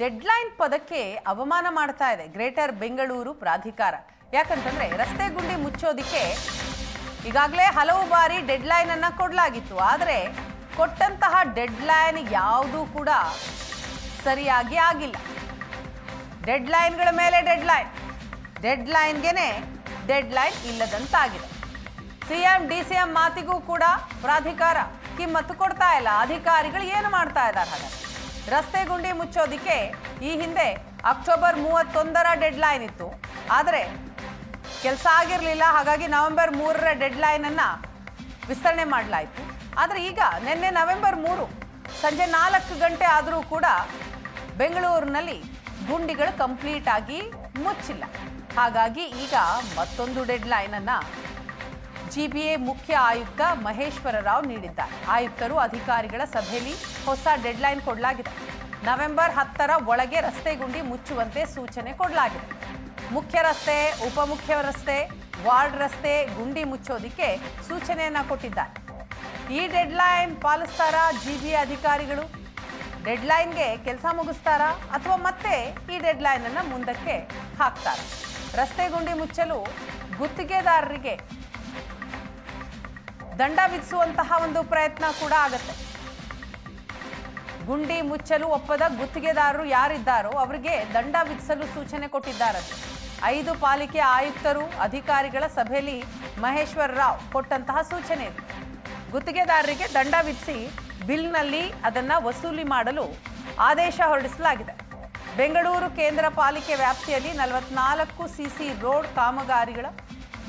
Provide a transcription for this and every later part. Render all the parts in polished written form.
Deadline ಪದಕ್ಕೆ ಅವಮಾನ ಮಾಡ್ತಾ ಇದೆ ಗ್ರೇಟರ್ ಬೆಂಗಳೂರು ಪ್ರಾಧಿಕಾರ. ಯಾಕಂತಂದ್ರೆ ರಸ್ತೆ ಗುಂಡಿ ಮುಚ್ಚೋದಿಕ್ಕೆ ಈಗಾಗಲೇ ಹಲವು ಬಾರಿ ಡೆಡ್ಲೈನ್ ಅನ್ನ ಕೊಡಲಾಗಿತ್ತು. ಆದರೆ ಕೊಟ್ಟಂತಹ ಡೆಡ್ಲೈನ್ ಯಾವುದೂ ಕೂಡ ಸರಿಯಾಗಿ ಆಗಿಲ್ಲ. ಡೆಡ್ಲೈನ್ಗಳ ಮೇಲೆ ಡೆಡ್ಲೈನ್ಗೆನೆ ಡೆಡ್ಲೈನ್ ಇಲ್ಲದಂತಾಗಿದೆ. ಸಿಎಂ ಡಿಸಿಎಂ ಮಾತಿಗೂ ಕೂಡ ಪ್ರಾಧಿಕಾರ ಕಿಮ್ಮತ್ತು ಕೊಡ್ತಾ ಇಲ್ಲ. ಅಧಿಕಾರಿಗಳು ಏನು ಮಾಡ್ತಾ ಇದ್ದಾರೆ? ಹಾಗಾದ್ರೆ ರಸ್ತೆ ಗುಂಡಿ ಮುಚ್ಚೋದಿಕ್ಕೆ ಈ ಹಿಂದೆ ಅಕ್ಟೋಬರ್ 31ರ ಡೆಡ್ಲೈನ್ ಇತ್ತು, ಆದರೆ ಕೆಲಸ ಆಗಿರಲಿಲ್ಲ. ಹಾಗಾಗಿ ನವೆಂಬರ್ 3ರ ಡೆಡ್ಲೈನ್ ಅನ್ನ ವಿಸ್ತರಣೆ ಮಾಡಲಾಯಿತು. ಆದರೆ ಈಗ ನಿನ್ನೆ ನವೆಂಬರ್ 3 ಸಂಜೆ 4 ಗಂಟೆ ಆದರೂ ಕೂಡ ಬೆಂಗಳೂರಿನಲ್ಲಿ ಗುಂಡಿಗಳು ಕಂಪ್ಲೀಟ್ ಆಗಿ ಮುಚ್ಚಿಲ್ಲ. ಹಾಗಾಗಿ ಈಗ ಮತ್ತೊಂದು ಡೆಡ್ಲೈನ್ ಅನ್ನ ಜಿಬಿಎ ಮುಖ್ಯ ಆಯುಕ್ತ ಮಹೇಶ್ವರ ರಾವ್ ನೀಡಿದ್ದಾರೆ. ಆಯುಕ್ತರು ಅಧಿಕಾರಿಗಳ ಸಭೆಯಲ್ಲಿ ಹೊಸ ಡೆಡ್ಲೈನ್ ಕೊಡಲಾಗಿದೆ. ನವೆಂಬರ್ 10ರ ಒಳಗೆ ರಸ್ತೆ ಗುಂಡಿ ಮುಚ್ಚುವಂತೆ ಸೂಚನೆ ಕೊಡಲಾಗಿದೆ. ಮುಖ್ಯ ರಸ್ತೆ, ಉಪಮುಖ್ಯ ರಸ್ತೆ, ವಾರ್ಡ್ ರಸ್ತೆ ಗುಂಡಿ ಮುಚ್ಚೋದಿಕ್ಕೆ ಸೂಚನೆಯನ್ನ ಕೊಟ್ಟಿದ್ದಾರೆ. ಈ ಡೆಡ್ಲೈನ್ ಪಾಲಿಸ್ತಾರಾ ಜಿಬಿಎ ಅಧಿಕಾರಿಗಳು? ಡೆಡ್ಲೈನ್ಗೆ ಕೆಲಸ ಮುಗಿಸ್ತಾರಾ ಅಥವಾ ಮತ್ತೆ ಈ ಡೆಡ್ಲೈನ್ ಅನ್ನ ಮುಂದಕ್ಕೆ ಹಾಕ್ತಾರ? ರಸ್ತೆ ಗುಂಡಿ ಮುಚ್ಚಲು ಗುತ್ತಿಗೆದಾರರಿಗೆ ದಂಡ ವಿಧಿಸುವಂತಹ ಒಂದು ಪ್ರಯತ್ನ ಕೂಡ ಆಗುತ್ತೆ. ಗುಂಡಿ ಮುಚ್ಚಲು ಒಪ್ಪದ ಗುತ್ತಿಗೆದಾರರು ಯಾರಿದ್ದಾರೋ ಅವರಿಗೆ ದಂಡ ವಿಧಿಸಲು ಸೂಚನೆ ಕೊಟ್ಟಿದ್ದಾರೆ. 5 ಪಾಲಿಕೆ ಆಯುಕ್ತರು ಅಧಿಕಾರಿಗಳ ಸಭೆಯಲ್ಲಿ ಮಹೇಶ್ವರ ರಾವ್ ಕೊಟ್ಟಂತಹ ಸೂಚನೆ ಇದೆ. ಗುತ್ತಿಗೆದಾರರಿಗೆ ದಂಡ ವಿಧಿಸಿ ಬಿಲ್ನಲ್ಲಿ ಅದನ್ನ ವಸೂಲಿ ಮಾಡಲು ಆದೇಶ ಹೊರಡಿಸಲಾಗಿದೆ. ಬೆಂಗಳೂರು ಕೇಂದ್ರ ಪಾಲಿಕೆ ವ್ಯಾಪ್ತಿಯಲ್ಲಿ 44 ಸಿಸಿ ರೋಡ್ ಕಾಮಗಾರಿಗಳ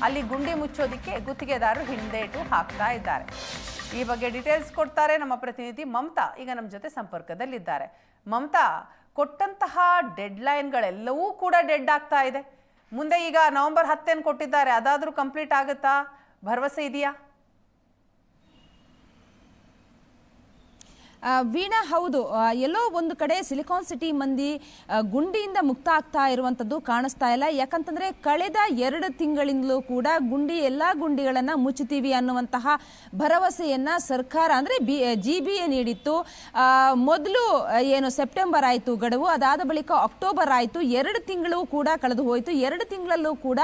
ಅಲ್ಲಿ ಗುಂಡಿ ಮುಚ್ಚೋದಿಕ್ಕೆ ಗುತ್ತಿಗೆದಾರರು ಹಿಂದೇಟು ಹಾಕ್ತಾ ಇದ್ದಾರೆ. ಈ ಬಗ್ಗೆ ಡೀಟೇಲ್ಸ್ ಕೊಡ್ತಾರೆ ನಮ್ಮ ಪ್ರತಿನಿಧಿ ಮಮತಾ. ಈಗ ನಮ್ಮ ಜೊತೆ ಸಂಪರ್ಕದಲ್ಲಿದ್ದಾರೆ. ಮಮತಾ, ಕೊಟ್ಟಂತಹ ಡೆಡ್ಲೈನ್ಗಳೆಲ್ಲವೂ ಕೂಡ ಡೆಡ್ ಆಗ್ತಾ ಇದೆ. ಮುಂದೆ ಈಗ ನವೆಂಬರ್ 10 ಕೊಟ್ಟಿದ್ದಾರೆ, ಅದಾದ್ರೂ ಕಂಪ್ಲೀಟ್ ಆಗುತ್ತಾ? ಭರವಸೆ ಇದೆಯಾ? ವೀಣಾ, ಹೌದು, ಎಲ್ಲೋ ಒಂದು ಕಡೆ ಸಿಲಿಕಾನ್ ಸಿಟಿ ಮಂದಿ ಗುಂಡಿಯಿಂದ ಮುಕ್ತ ಆಗ್ತಾ ಇರುವಂಥದ್ದು ಕಾಣಿಸ್ತಾ ಇಲ್ಲ. ಯಾಕಂತಂದ್ರೆ ಕಳೆದ 2 ತಿಂಗಳಿಂದಲೂ ಕೂಡ ಎಲ್ಲ ಗುಂಡಿಗಳನ್ನ ಮುಚ್ಚುತ್ತೀವಿ ಅನ್ನುವಂತಹ ಭರವಸೆಯನ್ನ ಸರ್ಕಾರ ಅಂದ್ರೆ ಜಿಬಿಎ ನೀಡಿತ್ತು. ಮೊದಲು ಏನು ಸೆಪ್ಟೆಂಬರ್ ಆಯಿತು ಗಡುವು, ಅದಾದ ಬಳಿಕ ಅಕ್ಟೋಬರ್ ಆಯಿತು, 2 ತಿಂಗಳು ಕೂಡ ಕಳೆದು ಹೋಯಿತು. 2 ತಿಂಗಳಲ್ಲೂ ಕೂಡ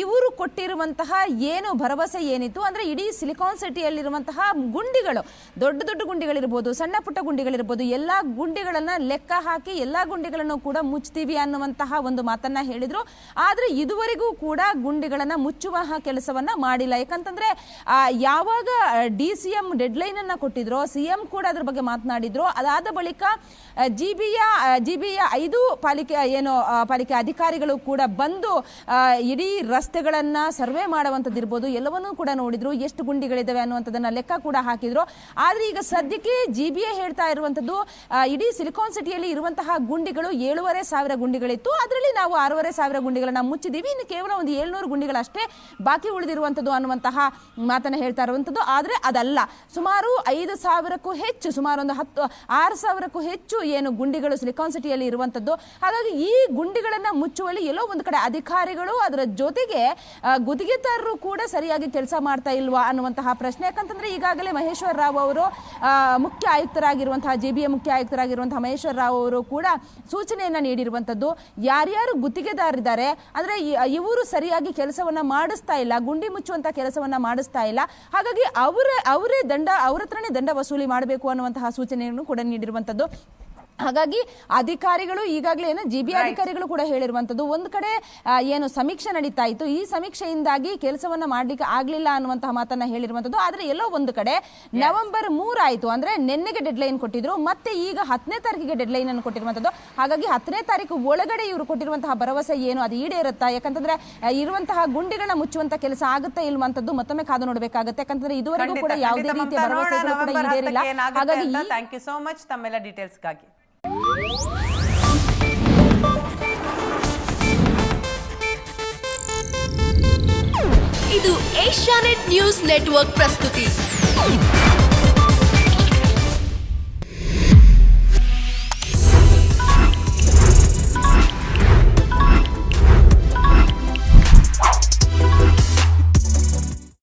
ಇವರು ಕೊಟ್ಟಿರುವಂತಹ ಏನು ಭರವಸೆ ಏನಿತ್ತು ಅಂದ್ರೆ ಇಡೀ ಸಿಲಿಕಾನ್ ಸಿಟಿಯಲ್ಲಿರುವಂತಹ ಗುಂಡಿಗಳು, ದೊಡ್ಡ ದೊಡ್ಡ ಗುಂಡಿಗಳಿರ್ಬೋದು, ಸಣ್ಣ ಪುಟ್ಟ ಗುಂಡಿಗಳಿರ್ಬೋದು, ಎಲ್ಲಾ ಗುಂಡಿಗಳನ್ನ ಲೆಕ್ಕ ಹಾಕಿ ಎಲ್ಲಾ ಗುಂಡಿಗಳನ್ನು ಕೂಡ ಮುಚ್ತೀವಿ ಅನ್ನುವಂತಹ ಒಂದು ಮಾತನ್ನ ಹೇಳಿದ್ರು. ಆದ್ರೆ ಇದುವರೆಗೂ ಕೂಡ ಗುಂಡಿಗಳನ್ನ ಮುಚ್ಚುವ ಕೆಲಸವನ್ನ ಮಾಡಿಲ್ಲ. ಯಾಕಂತಂದ್ರೆ ಯಾವಾಗ ಡಿಸಿಎಂ ಡೆಡ್ಲೈನ್ ಅನ್ನ ಕೊಟ್ಟಿದ್ರು, ಸಿಎಂ ಕೂಡ ಅದ್ರ ಬಗ್ಗೆ ಮಾತನಾಡಿದ್ರು. ಅದಾದ ಬಳಿಕ ಜಿಬಿಯ 5 ಪಾಲಿಕೆ ಅಧಿಕಾರಿಗಳು ಕೂಡ ಬಂದು ಇಡೀ ರಸ್ತೆಗಳನ್ನ ಸರ್ವೆ ಮಾಡುವಂತದ್ದಿರ್ಬೋದು, ಎಲ್ಲವನ್ನೂ ಕೂಡ ನೋಡಿದ್ರು, ಎಷ್ಟು ಗುಂಡಿಗಳಿದಾವೆ ಅನ್ನುವಂಥದ್ದನ್ನ ಲೆಕ್ಕ ಕೂಡ ಹಾಕಿದ್ರು. ಆದ್ರೆ ಈಗ ಸದ್ಯಕ್ಕೆ ಜಿಬಿಎ ಹೇಳ್ತಾ ಇರುವಂತದ್ದು ಇಡೀ ಸಿಲಿಕಾನ್ ಸಿಟಿಯಲ್ಲಿ ಇರುವಂತಹ ಗುಂಡಿಗಳು 7,500 ಗುಂಡಿಗಳಿತ್ತು, ಅದರಲ್ಲಿ ನಾವು 6,500 ಗುಂಡಿಗಳನ್ನ ಮುಚ್ಚಿದೀವಿ, ಇನ್ನು ಕೇವಲ ಒಂದು 700 ಗುಂಡಿಗಳಷ್ಟೇ ಬಾಕಿ ಉಳಿದಿರುವಂತದ್ದು ಅನ್ನುವಂತಹ ಮಾತನ್ನ ಹೇಳ್ತಾ ಇರುವಂತದ್ದು. ಆದ್ರೆ ಅದಲ್ಲ, ಸುಮಾರು 5,000ಕ್ಕೂ ಹೆಚ್ಚು, ಸುಮಾರು ಒಂದು 6,000ಕ್ಕೂ ಹೆಚ್ಚು ಏನು ಗುಂಡಿಗಳು ಸಿಲಿಕಾನ್ ಸಿಟಿಯಲ್ಲಿ ಇರುವಂತದ್ದು. ಹಾಗಾಗಿ ಈ ಗುಂಡಿಗಳನ್ನ ಮುಚ್ಚುವಲ್ಲಿ ಎಲ್ಲೋ ಒಂದು ಕಡೆ ಅಧಿಕಾರಿಗಳು ಅದರ ಜೊತೆಗೆ ಗುತ್ತಿಗೆದಾರರು ಕೂಡ ಸರಿಯಾಗಿ ಕೆಲಸ ಮಾಡ್ತಾ ಇಲ್ವಾ ಅನ್ನುವಂತಹ ಪ್ರಶ್ನೆ. ಯಾಕಂತಂದ್ರೆ ಈಗಾಗಲೇ ಮಹೇಶ್ವರ ರಾವ್ ಅವರು ಮುಖ್ಯ ಆಯುಕ್ತರಾಗಿರುವಂತಹ ಜಿಬಿಎ ಮುಖ್ಯ ಆಯುಕ್ತರಾಗಿರುವಂತಹ ಮಹೇಶ್ವರ ರಾವ್ ಅವರು ಕೂಡ ಸೂಚನೆಯನ್ನ ನೀಡಿರುವಂತದ್ದು. ಯಾರ್ಯಾರು ಗುತ್ತಿಗೆದಾರಿದ್ದಾರೆ ಅಂದ್ರೆ ಇವರು ಸರಿಯಾಗಿ ಕೆಲಸವನ್ನ ಮಾಡಿಸ್ತಾ ಇಲ್ಲ, ಗುಂಡಿ ಮುಚ್ಚುವಂತ ಕೆಲಸವನ್ನ ಮಾಡಿಸ್ತಾ ಇಲ್ಲ. ಹಾಗಾಗಿ ಅವ್ರ ಹತ್ರನೇ ದಂಡ ವಸೂಲಿ ಮಾಡಬೇಕು ಅನ್ನುವಂತಹ ಸೂಚನೆಯನ್ನು ಕೂಡ ನೀಡಿರುವಂತದ್ದು. ಹಾಗಾಗಿ ಅಧಿಕಾರಿಗಳು ಈಗಾಗಲೇ ಜಿಬಿಎ ಅಧಿಕಾರಿಗಳು ಕೂಡ ಹೇಳಿರುವಂತದ್ದು, ಒಂದು ಕಡೆ ಏನು ಸಮೀಕ್ಷೆ ನಡೀತಾ ಇತ್ತು, ಈ ಸಮೀಕ್ಷೆಯಿಂದಾಗಿ ಕೆಲಸವನ್ನ ಮಾಡ್ಲಿಕ್ಕೆ ಆಗ್ಲಿಲ್ಲ ಅನ್ನುವಂತಹ ಮಾತನ್ನ ಹೇಳಿರುವಂತದ್ದು. ಆದ್ರೆ ಎಲ್ಲೋ ಒಂದು ಕಡೆ ನವೆಂಬರ್ 3 ಆಯ್ತು, ಅಂದ್ರೆ ನಿನ್ನೆಗೆ ಡೆಡ್ಲೈನ್ ಕೊಟ್ಟಿದ್ರು, ಮತ್ತೆ ಈಗ 10ನೇ ತಾರೀಕಿಗೆ ಡೆಡ್ಲೈನ್ ಅನ್ನು ಕೊಟ್ಟಿರುವಂತದ್ದು. ಹಾಗಾಗಿ 10ನೇ ತಾರೀಕು ಒಳಗಡೆ ಇವರು ಕೊಟ್ಟಿರುವಂತಹ ಭರವಸೆ ಏನು ಅದು ಈಡೇರುತ್ತಾ? ಯಾಕಂತಂದ್ರೆ ಇರುವಂತಹ ಗುಂಡಿಗಳನ್ನ ಮುಚ್ಚುವಂತ ಕೆಲಸ ಆಗುತ್ತಾ ಇಲ್ವಂತದ್ದು ಮತ್ತೊಮ್ಮೆ ಕಾದು ನೋಡಬೇಕಾಗುತ್ತೆ. ಯಾಕಂತಂದ್ರೆ ಇದುವರೆಗೂ ಕೂಡ ಯಾವುದೇ ರೀತಿಯ ಭರವಸೆಗಳು ಕೂಡ ಈಡೇರಿಲ್ಲ. ಹಾಗಾಗಿ ಥ್ಯಾಂಕ್ ಯು ಸೋ ಮಚ್ ತಮ್ಮೆಲ್ಲ ಡೀಟೇಲ್ಸ್ಗಾಗಿ. ಇದು ಏಷ್ಯಾನೆಟ್ ನ್ಯೂಸ್ ನೆಟ್ವರ್ಕ್ ಪ್ರಸ್ತುತಿ.